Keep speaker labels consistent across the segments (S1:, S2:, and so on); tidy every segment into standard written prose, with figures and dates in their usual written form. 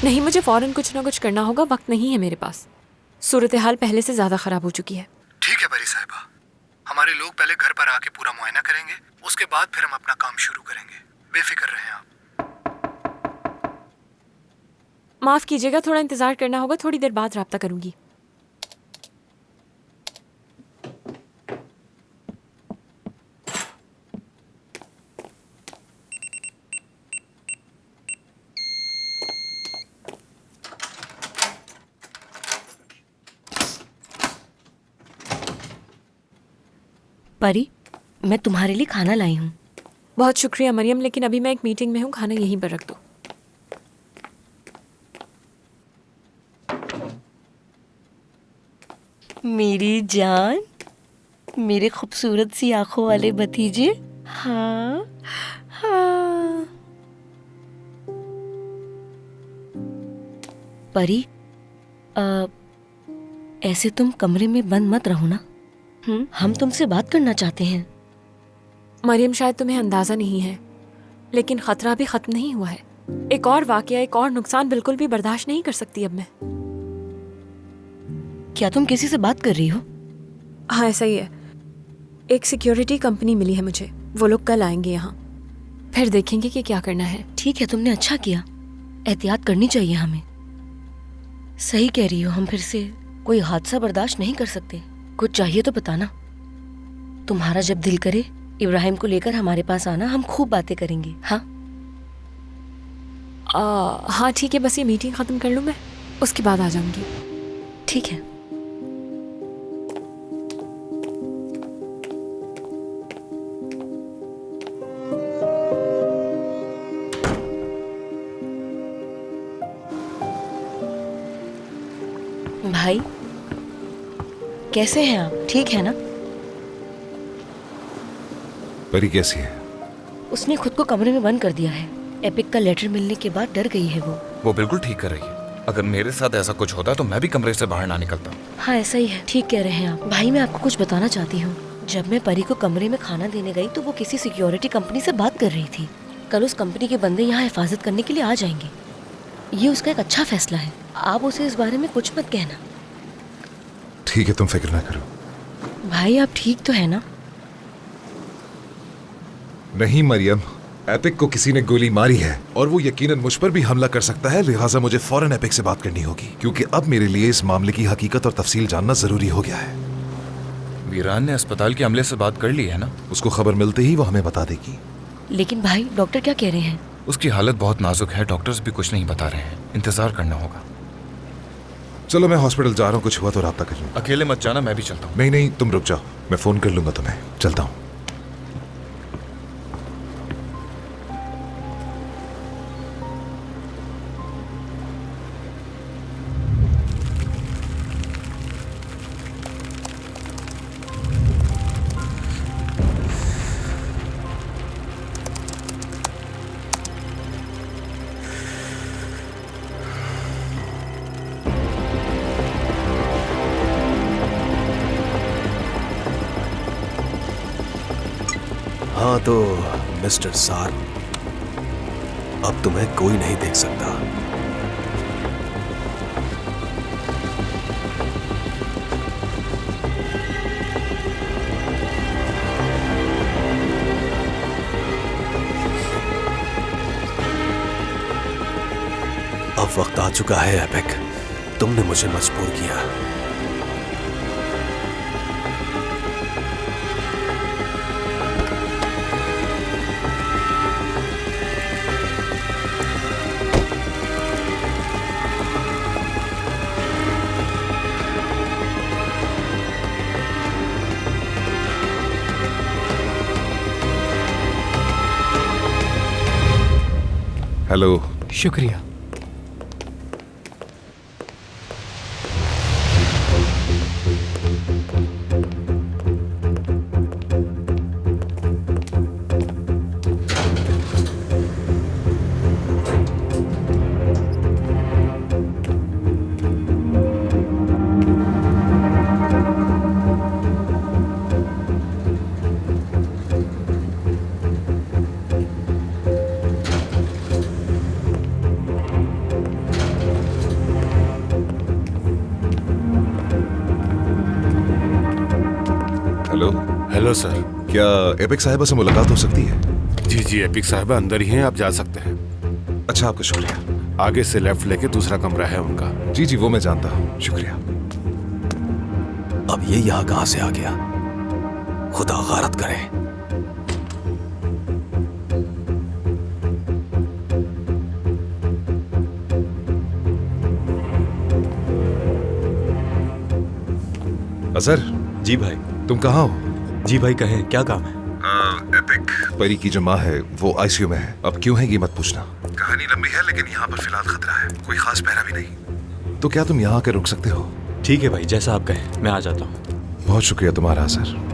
S1: नहीं, मुझे फौरन कुछ ना कुछ करना होगा, वक्त नहीं है मेरे पास। सूरत हाल पहले से ज्यादा खराब हो चुकी है।
S2: ठीक है परी साहिबा, हमारे लोग पहले घर पर आके पूरा मुआयना करेंगे, उसके बाद फिर हम अपना काम शुरू करेंगे। बेफिक्र रहें आप।
S1: माफ कीजिएगा, थोड़ा इंतजार करना होगा, थोड़ी देर बाद राब्ता करूंगी।
S3: परी, मैं तुम्हारे लिए खाना लाई हूँ।
S1: बहुत शुक्रिया मरियम, लेकिन अभी मैं एक मीटिंग में हूँ, खाना यहीं पर रख दो।
S3: मेरी जान, मेरे खूबसूरत सी आंखों वाले भतीजे। हाँ हाँ। परी, ऐसे तुम कमरे में बंद मत रहो ना। हम तुमसे बात करना चाहते हैं।
S1: मरियम, शायद तुम्हें अंदाजा नहीं है, लेकिन खतरा भी खत्म नहीं हुआ है। एक और वाकया, एक और नुकसान बिल्कुल भी बर्दाश्त नहीं कर सकती अब मैं।
S3: क्या तुम किसी से बात कर रही हो?
S1: हाँ, ऐसा ही है। एक सिक्योरिटी कंपनी मिली है मुझे, वो लोग कल आएंगे यहाँ, फिर देखेंगे कि क्या करना है।
S3: ठीक है, तुमने अच्छा किया। एहतियात करनी चाहिए हमें। सही कह रही हो, हम फिर से कोई हादसा बर्दाश्त नहीं कर सकते। कुछ चाहिए तो बताना। तुम्हारा जब दिल करे इब्राहिम को लेकर हमारे पास आना, हम खूब बातें करेंगे। हाँ
S1: हाँ ठीक है, बस ये मीटिंग खत्म कर लूँ मैं, उसके बाद आ जाऊंगी।
S3: ठीक है। भाई, कैसे हैं आप? ठीक है ना?
S2: परी कैसी है?
S3: उसने खुद को कमरे में बंद कर दिया है। एपिक का लेटर मिलने के बाद डर गई है वो
S4: बिल्कुल ठीक कर रही है। अगर मेरे साथ ऐसा कुछ होता तो मैं भी कमरे से बाहर ना निकलता।
S3: हाँ, ऐसा ही है। ठीक कह रहे हैं आप। भाई, मैं आपको कुछ बताना चाहती हूँ। जब मैं परी को कमरे में खाना देने गई तो वो किसी सिक्योरिटी कंपनी से बात कर रही थी। कल उस कंपनी के बंदे यहाँ हिफाजत करने के लिए आ जाएंगे। ये उसका एक अच्छा फैसला है। आप उसे इस बारे में कुछ मत कहना।
S2: ठीक है, तुम फिक्र ना करो।
S3: भाई, आप ठीक तो है ना?
S2: नहीं मरियम, एपिक को किसी ने गोली मारी है और वो यकीनन मुझ पर भी हमला कर सकता है, लिहाजा मुझे फौरन एपिक से बात करनी होगी, क्योंकि अब मेरे लिए इस मामले की हकीकत और तफसील जानना जरूरी हो गया है।
S4: वीरान ने अस्पताल के अमले से बात कर ली है ना?
S2: उसको खबर मिलते ही वो हमें बता देगी।
S3: लेकिन भाई, डॉक्टर क्या कह रहे हैं?
S4: उसकी हालत बहुत नाजुक है, डॉक्टर्स भी कुछ नहीं बता रहे हैं। इंतजार करना होगा।
S2: चलो, मैं हॉस्पिटल जा रहा हूँ, कुछ हुआ तो राब्ता कर लूंगा।
S4: अकेले मत जाना, मैं भी चलता हूँ।
S2: नहीं नहीं, तुम रुक जाओ, मैं फोन कर लूंगा तुम्हें। चलता हूँ।
S5: हाँ तो मिस्टर सार, अब तुम्हें कोई नहीं देख सकता। अब वक्त आ चुका है एपिक, तुमने मुझे मजबूर किया।
S2: हेलो।
S6: शुक्रिया। Hello sir.
S2: क्या एपिक साहिबा से मुलाकात हो सकती है?
S6: जी जी, एपिक साहब अंदर ही हैं, आप जा सकते हैं।
S2: अच्छा, आपका शुक्रिया।
S6: आगे से लेफ्ट लेके दूसरा कमरा है उनका।
S2: जी जी, वो मैं जानता हूँ, शुक्रिया।
S5: अब ये यहाँ कहाँ से आ गया? खुदा गारत करे।
S2: अजहर,
S7: जी भाई।
S2: तुम कहाँ हो?
S7: जी भाई, कहें क्या काम है?
S2: एपिक परी की जो माँ है वो आईसीयू में है। अब क्यों है ये मत पूछना, कहानी लंबी है, लेकिन यहाँ पर फिलहाल खतरा है। कोई खास पहरा भी नहीं। तो क्या तुम यहाँ आकर रुक सकते हो?
S7: ठीक है भाई, जैसा आप कहें, मैं आ जाता हूँ।
S2: बहुत शुक्रिया तुम्हारा अजहर।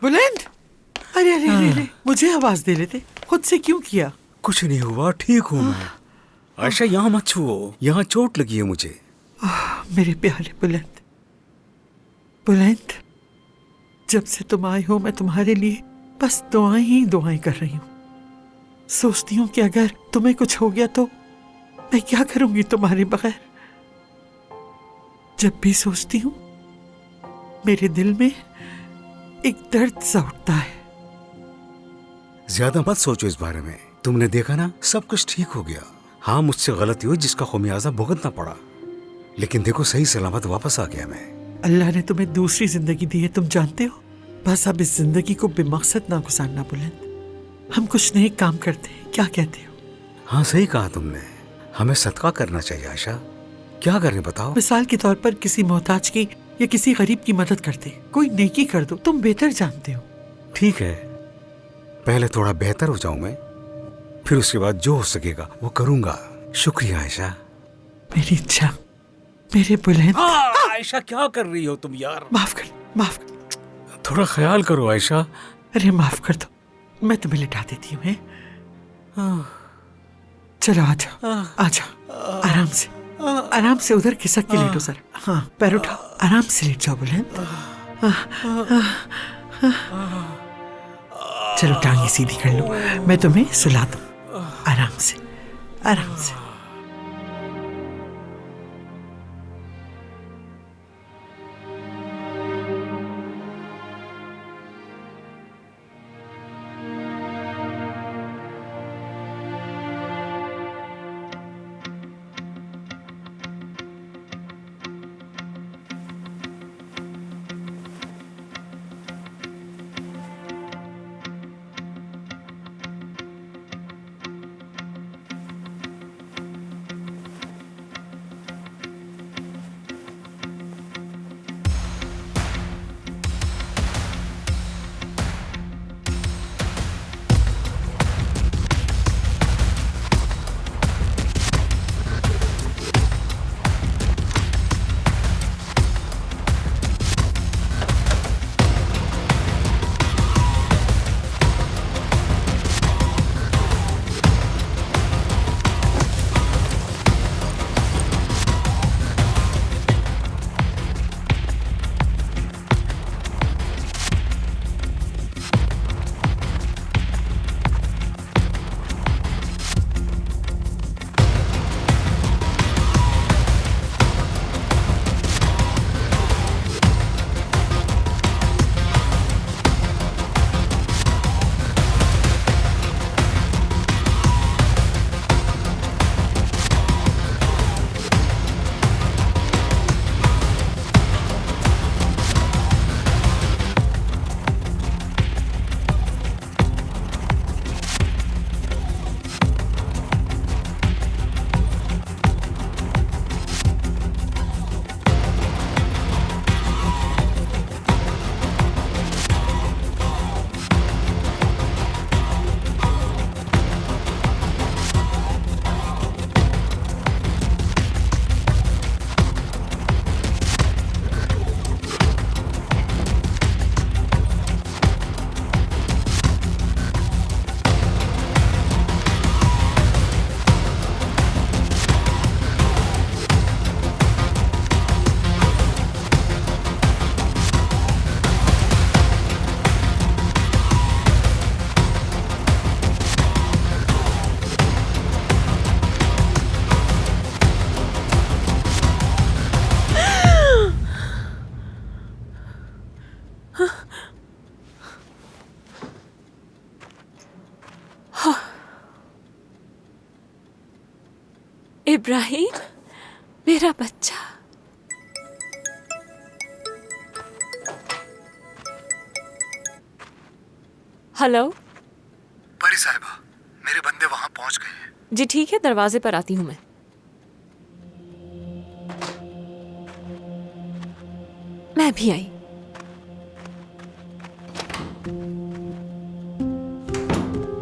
S8: बुलंद, अरे अरे अरे अरे, मुझे आवाज दे रहे थे, खुद से क्यों किया?
S9: कुछ नहीं हुआ, ठीक हूँ मैं। आयशा, यहाँ मत छुओ, यहाँ चोट लगी है मुझे।
S8: मेरे प्यारे बुलंद, बुलंद, जब से तुम आए हो मैं तुम्हारे लिए बस दुआएं ही दुआएं कर रही हूँ। सोचती हूँ कि अगर तुम्हें कुछ हो गया तो मैं क्या करूंगी तुम्हारे बगैर। जब भी सोचती हूँ मेरे दिल में एक दर्द सा उठता है।
S9: ज्यादा मत सोचो इस बारे में। तुमने देखा ना, सब कुछ ठीक हो गया। हाँ, मुझसे गलती हुई जिसका खुमियाजा भुगतना पड़ा, लेकिन देखो सही सलामत वापस आ गया मैं।
S8: अल्लाह ने तुम्हें दूसरी जिंदगी दी है, तुम जानते हो। बस अब इस जिंदगी को बेमकसद ना गुजारना बुलंद। हम कुछ नए काम करते हैं, क्या कहते हो?
S9: हाँ, सही कहा तुमने। हमें सदका करना चाहिए आयशा। क्या करें बताओ?
S8: मिसाल के तौर पर किसी मोहताज की या किसी गरीब की मदद करते, कोई नेकी कर दो, तुम बेहतर जानते हो।
S9: ठीक है, पहले थोड़ा बेहतर हो जाऊं मैं, फिर उसके बाद जो हो सकेगा वो करूंगा। शुक्रिया आयशा।
S8: मेरी इच्छा, मेरे बुलंद।
S9: आयशा, क्या कर रही हो तुम यार?
S8: माफ कर, माफ कर।
S9: थोड़ा ख्याल करो आयशा।
S8: अरे माफ कर दो, मैं तुम्हें लिटा देती हूँ। चलो आ जाओ, आ जाओ, आराम से, आराम से उधर खिसक के लेटो सर। हाँ, पैर उठाओ, आराम से लेट जाओ बुलंद। चलो टांगे सीधी कर लो, मैं तुम्हें सुला दूं। आराम से, आराम से।
S1: इब्राहिम, मेरा बच्चा। हेलो।
S9: परी साहिबा, मेरे बंदे वहां पहुंच गए हैं।
S1: जी ठीक है, दरवाजे पर आती हूँ मैं। मैं भी आई।